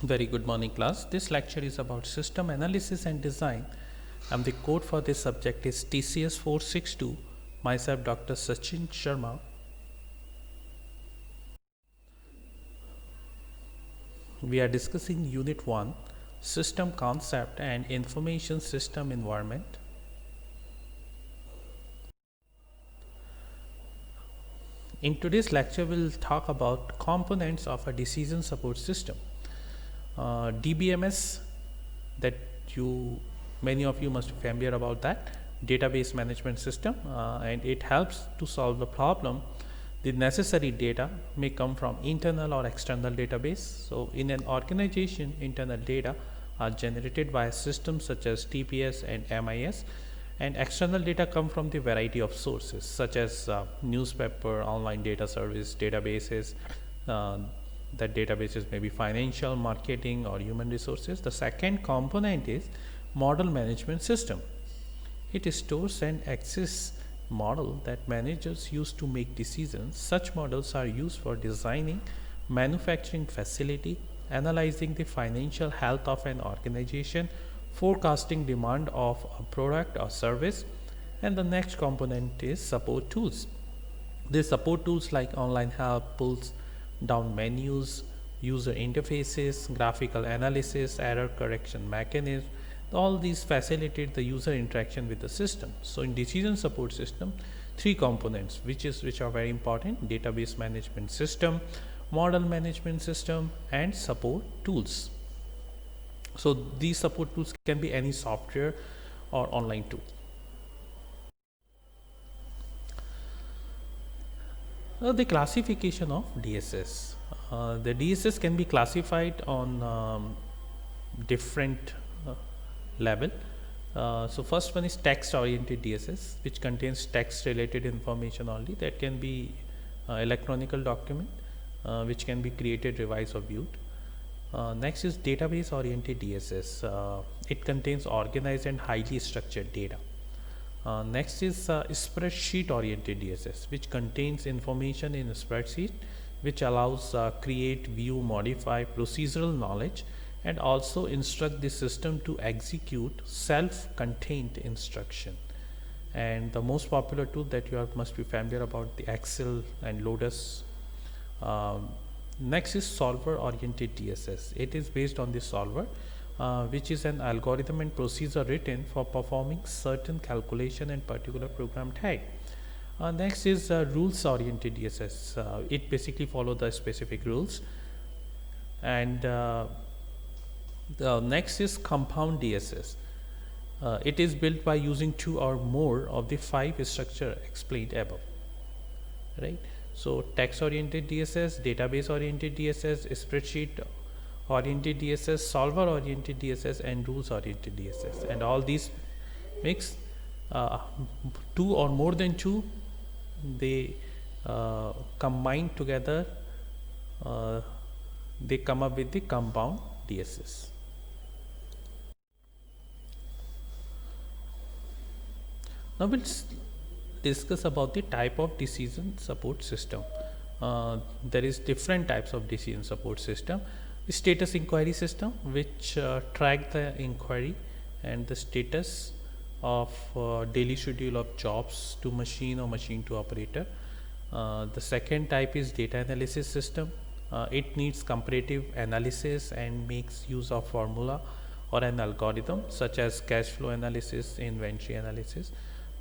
Very good morning, class. This lecture is about system analysis and design, and the code for this subject is TCS 462. Myself, Dr. Sachin Sharma. We are discussing Unit 1, System Concept and Information System Environment. In today's lecture, we'll talk about components of a decision support system. DBMS, that you many of you must be familiar about that, database management system, and it helps to solve the problem. The necessary data may come from internal or external database. So in an organization, internal data are generated by systems such as TPS and MIS, and external data come from the variety of sources such as newspaper, online data service, databases. That databases may be financial, marketing, or human resources. The second component is model management system. It stores and access model that managers use to make decisions. Such models are used for designing manufacturing facility, analyzing the financial health of an organization, forecasting demand of a product or service. And the next component is support tools. These support tools like online help, pulls down menus, user interfaces, graphical analysis, error correction mechanism, all these facilitate the user interaction with the system. So in decision support system, three components which are very important: database management system, model management system, and support tools. So these support tools can be any software or online tool. The classification of DSS. The DSS can be classified on different level. So first one is text oriented DSS, which contains text related information only. That can be electronical document which can be created, revised, or viewed. Next is database oriented DSS. It contains organized and highly structured data. Next is spreadsheet oriented DSS, which contains information in a spreadsheet, which allows create, view, modify procedural knowledge, and also instruct the system to execute self-contained instruction. And the most popular tool that you must be familiar about, the Excel and Lotus. Next is solver oriented DSS. It is based on the solver, which is an algorithm and procedure written for performing certain calculation and particular program type. Next is rules oriented DSS. It basically follow the specific rules. And the next is compound DSS. It is built by using two or more of the five structure explained above, right? So text oriented DSS, database oriented DSS, spreadsheet oriented DSS, solver oriented DSS, and rules oriented DSS. And all these mix two or more than two, they combine together, they come up with the compound DSS. Now we'll discuss about the type of decision support system. There is different types of decision support system. Status inquiry system, which track the inquiry and the status of daily schedule of jobs to machine or machine to operator. The second type is data analysis system. It needs comparative analysis and makes use of formula or an algorithm such as cash flow analysis, inventory analysis.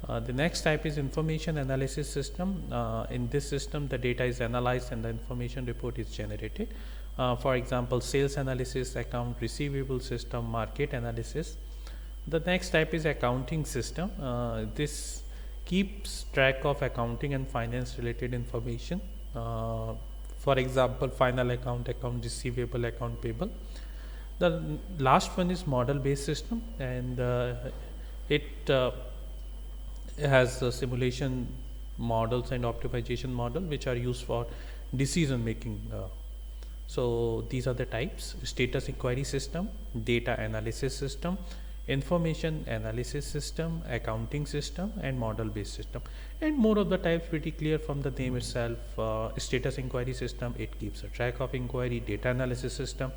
The next type is information analysis system. In this system, the data is analyzed and the information report is generated. For example, sales analysis, account receivable system, market analysis. The next type is accounting system. This keeps track of accounting and finance related information. For example, final account, account receivable, account payable. The last one is model based system, and it has simulation models and optimization model which are used for decision making. So these are the types: status inquiry system, data analysis system, information analysis system, accounting system, and model based system. And more of the types pretty clear from the name itself. Status inquiry system, it keeps a track of inquiry. Data analysis system,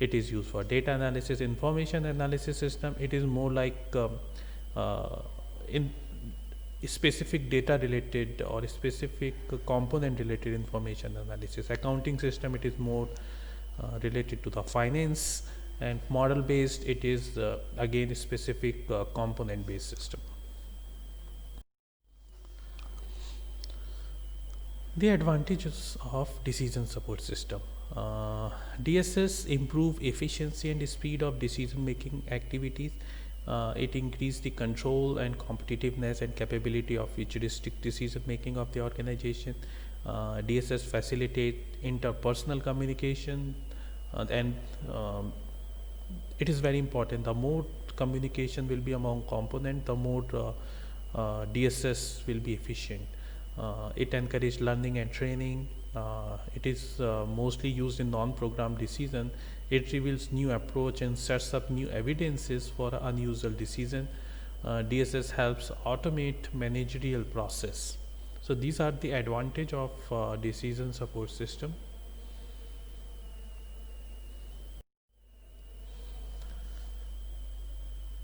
It is used for data analysis, information analysis system. It is more like in specific data related or specific component related information analysis. Accounting system, it is more related to the finance, and model based, it is again a specific component based system. The advantages of decision support system. DSS improve efficiency and speed of decision making activities. It increase the control and competitiveness and capability of futuristic decision making of the organization. DSS facilitate interpersonal communication, and it is very important. The more communication will be among component, the more DSS will be efficient. It encourages learning and training. It is mostly used in non-program decision. It reveals new approach and sets up new evidences for unusual decision. DSS helps automate managerial process. So these are the advantage of decision support system.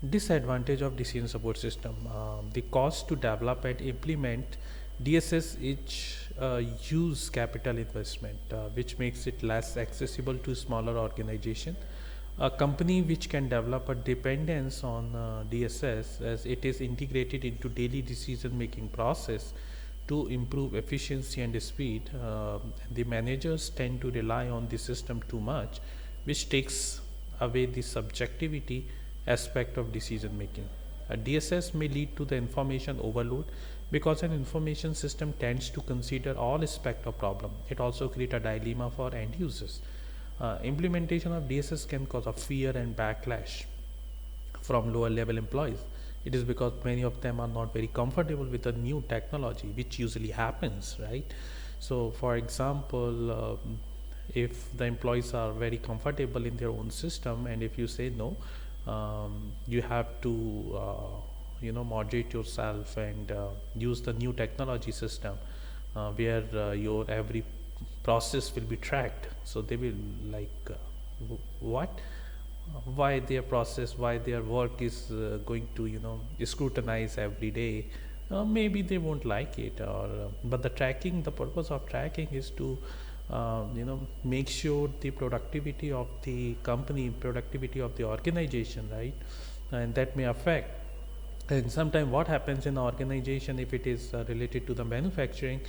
Disadvantage of decision support system. The cost to develop and implement DSS use capital investment, which makes it less accessible to smaller organization. A company which can develop a dependence on DSS, as it is integrated into daily decision making process to improve efficiency and speed. The managers tend to rely on the system too much, which takes away the subjectivity aspect of decision making. A DSS may lead to the information overload, because an information system tends to consider all aspects of problem. It also creates a dilemma for end users. Implementation of DSS can cause a fear and backlash from lower level employees. It is because many of them are not very comfortable with the new technology, which usually happens, right? So for example, if the employees are very comfortable in their own system, and if you say no, you have to moderate yourself and use the new technology system, where your every process will be tracked. So they will like, what, why their process, why their work is going to scrutinize every day. Maybe they won't like it, or but the purpose of tracking is to make sure the productivity of the company, productivity of the organization, right? And that may affect. And sometimes what happens in the organization, if it is related to the manufacturing,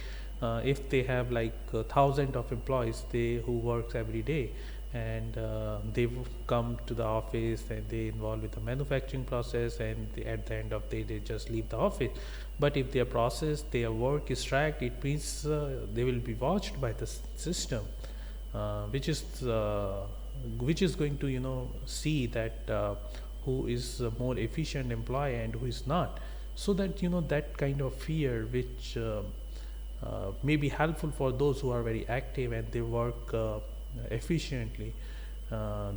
if they have like 1,000 of employees who works every day, and they come to the office and they involve with the manufacturing process, and at the end of the day they just leave the office. But if their work is tracked, it means they will be watched by the system, which is going to see that who is a more efficient employee and who is not, so that that kind of fear, which may be helpful for those who are very active and they work efficiently.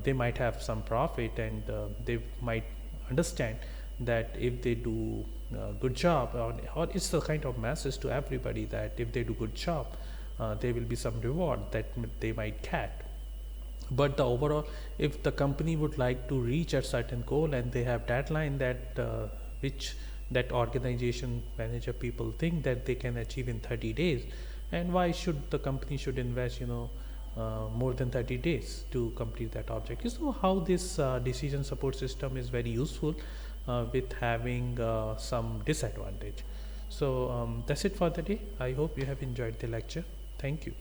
They might have some profit, and they might understand that if they do a good job, or it's the kind of message to everybody that if they do good job, there will be some reward that they might get. But the overall, if the company would like to reach a certain goal and they have deadline that which that organization manager people think that they can achieve in 30 days, and why should the company should invest more than 30 days to complete that objective? So how this decision support system is very useful with having some disadvantage. So that's it for the day. I hope you have enjoyed the lecture. Thank you.